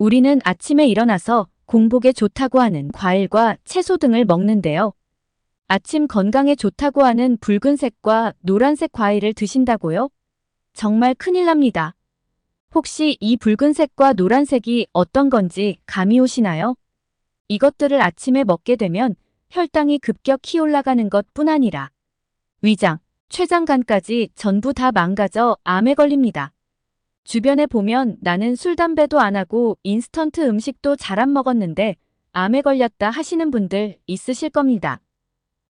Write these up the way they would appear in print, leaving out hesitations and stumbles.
우리는 아침에 일어나서 공복에 좋다고 하는 과일과 채소 등을 먹는데요. 아침 건강에 좋다고 하는 붉은색과 노란색 과일을 드신다고요? 정말 큰일 납니다. 혹시 이 붉은색과 노란색이 어떤 건지 감이 오시나요? 이것들을 아침에 먹게 되면 혈당이 급격히 올라가는 것뿐 아니라 위장, 췌장간까지 전부 다 망가져 암에 걸립니다. 주변에 보면 나는 술, 담배도 안 하고 인스턴트 음식도 잘 안 먹었는데 암에 걸렸다 하시는 분들 있으실 겁니다.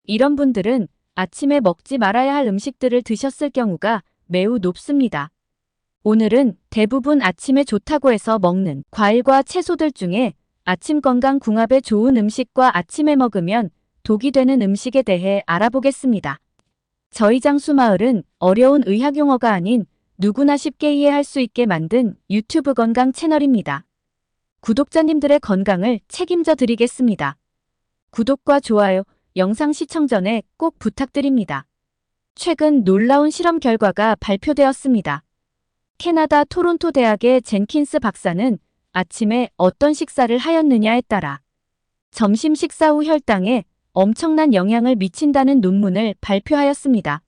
이런 분들은 아침에 먹지 말아야 할 음식들을 드셨을 경우가 매우 높습니다. 오늘은 대부분 아침에 좋다고 해서 먹는 과일과 채소들 중에 아침 건강 궁합에 좋은 음식과 아침에 먹으면 독이 되는 음식에 대해 알아보겠습니다. 저희 장수마을은 어려운 의학 용어가 아닌 누구나 쉽게 이해할 수 있게 만든 유튜브 건강 채널입니다. 구독자님들의 건강을 책임져 드리겠습니다. 구독과 좋아요, 영상 시청 전에 꼭 부탁드립니다. 최근 놀라운 실험 결과가 발표되었습니다. 캐나다 토론토 대학의 젠킨스 박사는 아침에 어떤 식사를 하였느냐에 따라 점심 식사 후 혈당에 엄청난 영향을 미친다는 논문을 발표하였습니다.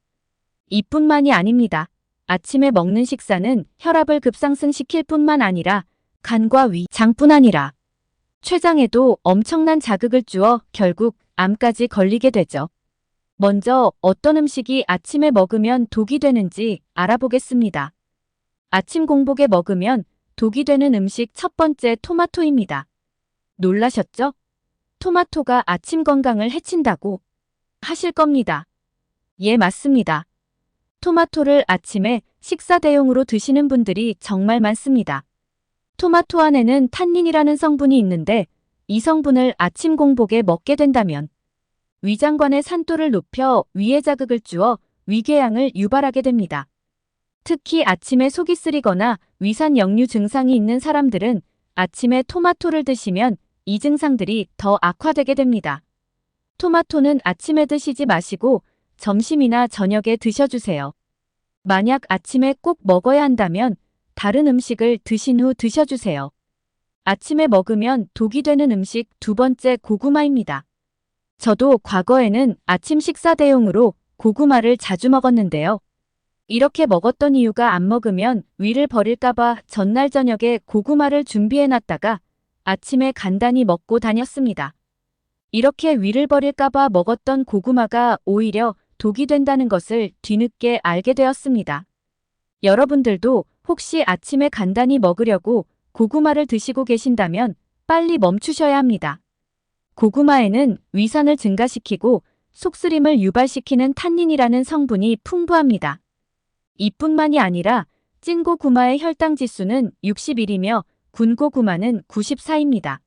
이뿐만이 아닙니다. 아침에 먹는 식사는 혈압을 급상승시킬 뿐만 아니라 간과 위, 장뿐 아니라 췌장에도 엄청난 자극을 주어 결국 암까지 걸리게 되죠. 먼저 어떤 음식이 아침에 먹으면 독이 되는지 알아보겠습니다. 아침 공복에 먹으면 독이 되는 음식 첫 번째 토마토입니다. 놀라셨죠? 토마토가 아침 건강을 해친다고 하실 겁니다. 예, 맞습니다. 토마토를 아침에 식사 대용으로 드시는 분들이 정말 많습니다. 토마토 안에는 탄닌이라는 성분이 있는데 이 성분을 아침 공복에 먹게 된다면 위장관의 산도를 높여 위에 자극을 주어 위궤양을 유발하게 됩니다. 특히 아침에 속이 쓰리거나 위산 역류 증상이 있는 사람들은 아침에 토마토를 드시면 이 증상들이 더 악화되게 됩니다. 토마토는 아침에 드시지 마시고 점심이나 저녁에 드셔주세요. 만약 아침에 꼭 먹어야 한다면 다른 음식을 드신 후 드셔주세요. 아침에 먹으면 독이 되는 음식 두 번째 고구마입니다. 저도 과거에는 아침 식사 대용으로 고구마를 자주 먹었는데요. 이렇게 먹었던 이유가 안 먹으면 위를 버릴까봐 전날 저녁에 고구마를 준비해놨다가 아침에 간단히 먹고 다녔습니다. 이렇게 위를 버릴까봐 먹었던 고구마가 오히려 독이 된다는 것을 뒤늦게 알게 되었습니다. 여러분들도 혹시 아침에 간단히 먹으려고 고구마를 드시고 계신다면 빨리 멈추셔야 합니다. 고구마에는 위산을 증가시키고 속쓰림을 유발시키는 탄닌이라는 성분이 풍부합니다. 이뿐만이 아니라 찐고구마의 혈당 지수는 61이며 군고구마는 94입니다.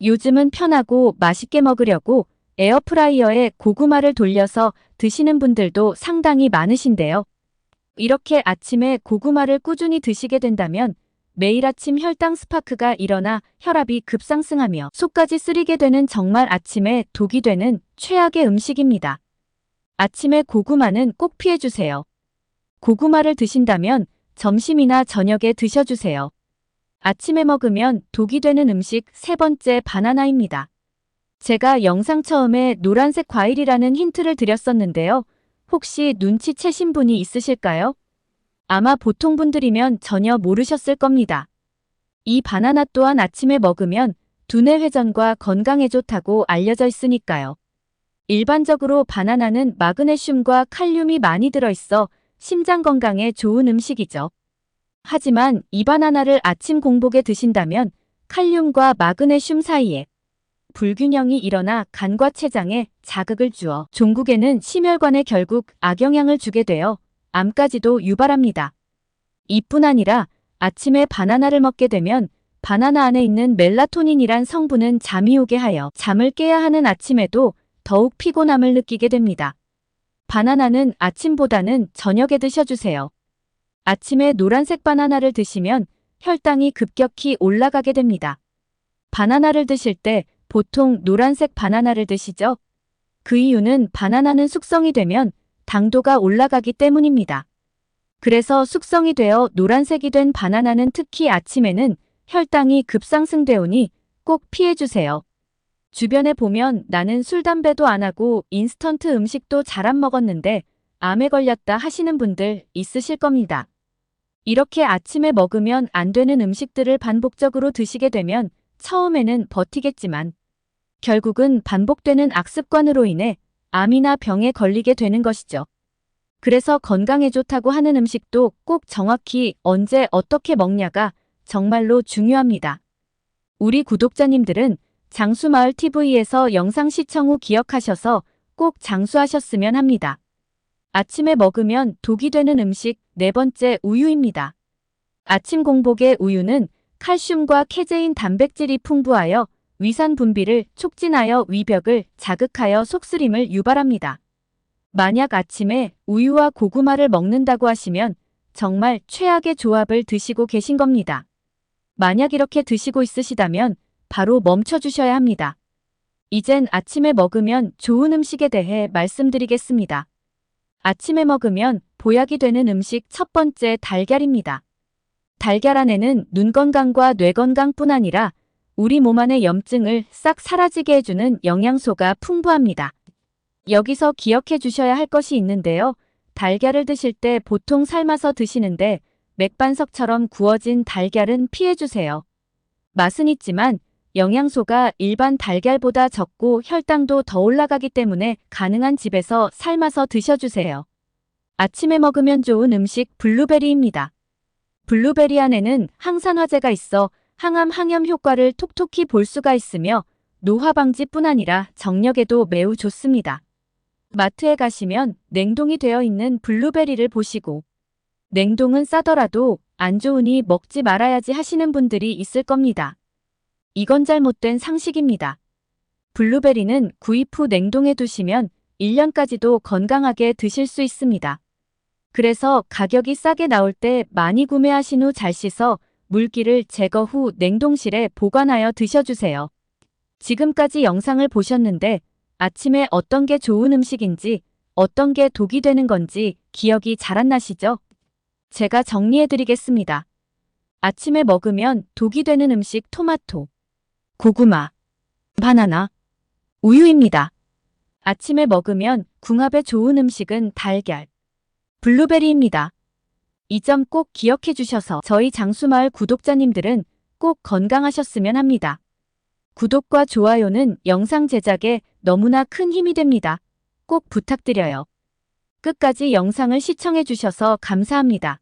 요즘은 편하고 맛있게 먹으려고 에어프라이어에 고구마를 돌려서 드시는 분들도 상당히 많으신데요. 이렇게 아침에 고구마를 꾸준히 드시게 된다면 매일 아침 혈당 스파크가 일어나 혈압이 급상승하며 속까지 쓰리게 되는 정말 아침에 독이 되는 최악의 음식입니다. 아침에 고구마는 꼭 피해주세요. 고구마를 드신다면 점심이나 저녁에 드셔주세요. 아침에 먹으면 독이 되는 음식 세 번째 바나나입니다. 제가 영상 처음에 노란색 과일이라는 힌트를 드렸었는데요. 혹시 눈치채신 분이 있으실까요? 아마 보통 분들이면 전혀 모르셨을 겁니다. 이 바나나 또한 아침에 먹으면 두뇌 회전과 건강에 좋다고 알려져 있으니까요. 일반적으로 바나나는 마그네슘과 칼륨이 많이 들어있어 심장 건강에 좋은 음식이죠. 하지만 이 바나나를 아침 공복에 드신다면 칼륨과 마그네슘 사이에 불균형이 일어나 간과 췌장에 자극을 주어 종국에는 심혈관에 결국 악영향을 주게 되어 암까지도 유발합니다. 이뿐 아니라 아침에 바나나를 먹게 되면 바나나 안에 있는 멜라토닌이란 성분은 잠이 오게 하여 잠을 깨야 하는 아침에도 더욱 피곤함을 느끼게 됩니다. 바나나는 아침보다는 저녁에 드셔주세요. 아침에 노란색 바나나를 드시면 혈당이 급격히 올라가게 됩니다. 바나나를 드실 때 보통 노란색 바나나를 드시죠? 그 이유는 바나나는 숙성이 되면 당도가 올라가기 때문입니다. 그래서 숙성이 되어 노란색이 된 바나나는 특히 아침에는 혈당이 급상승되오니 꼭 피해주세요. 주변에 보면 나는 술, 담배도 안 하고 인스턴트 음식도 잘 안 먹었는데 암에 걸렸다 하시는 분들 있으실 겁니다. 이렇게 아침에 먹으면 안 되는 음식들을 반복적으로 드시게 되면 처음에는 버티겠지만 결국은 반복되는 악습관으로 인해 암이나 병에 걸리게 되는 것이죠. 그래서 건강에 좋다고 하는 음식도 꼭 정확히 언제 어떻게 먹냐가 정말로 중요합니다. 우리 구독자님들은 장수마을TV에서 영상 시청 후 기억하셔서 꼭 장수하셨으면 합니다. 아침에 먹으면 독이 되는 음식 네 번째, 우유입니다. 아침 공복의 우유는 칼슘과 캐제인 단백질이 풍부하여 위산 분비를 촉진하여 위벽을 자극하여 속쓰림을 유발합니다. 만약 아침에 우유와 고구마를 먹는다고 하시면 정말 최악의 조합을 드시고 계신 겁니다. 만약 이렇게 드시고 있으시다면 바로 멈춰주셔야 합니다. 이젠 아침에 먹으면 좋은 음식에 대해 말씀드리겠습니다. 아침에 먹으면 보약이 되는 음식 첫 번째, 달걀입니다. 달걀 안에는 눈 건강과 뇌 건강뿐 아니라 우리 몸 안의 염증을 싹 사라지게 해주는 영양소가 풍부합니다. 여기서 기억해 주셔야 할 것이 있는데요. 달걀을 드실 때 보통 삶아서 드시는데 맥반석처럼 구워진 달걀은 피해주세요. 맛은 있지만 영양소가 일반 달걀보다 적고 혈당도 더 올라가기 때문에 가능한 집에서 삶아서 드셔주세요. 아침에 먹으면 좋은 음식 블루베리입니다. 블루베리 안에는 항산화제가 있어 항암 항염 효과를 톡톡히 볼 수가 있으며 노화 방지뿐 아니라 정력에도 매우 좋습니다. 마트에 가시면 냉동이 되어 있는 블루베리를 보시고 냉동은 싸더라도 안 좋으니 먹지 말아야지 하시는 분들이 있을 겁니다. 이건 잘못된 상식입니다. 블루베리는 구입 후 냉동해 두시면 1년까지도 건강하게 드실 수 있습니다. 그래서 가격이 싸게 나올 때 많이 구매하신 후 잘 씻어 물기를 제거 후 냉동실에 보관하여 드셔주세요. 지금까지 영상을 보셨는데 아침에 어떤 게 좋은 음식인지 어떤 게 독이 되는 건지 기억이 잘 안 나시죠? 제가 정리해 드리겠습니다. 아침에 먹으면 독이 되는 음식 토마토, 고구마, 바나나, 우유입니다. 아침에 먹으면 궁합에 좋은 음식은 달걀, 블루베리입니다. 이 점 꼭 기억해 주셔서 저희 장수마을 구독자님들은 꼭 건강하셨으면 합니다. 구독과 좋아요는 영상 제작에 너무나 큰 힘이 됩니다. 꼭 부탁드려요. 끝까지 영상을 시청해 주셔서 감사합니다.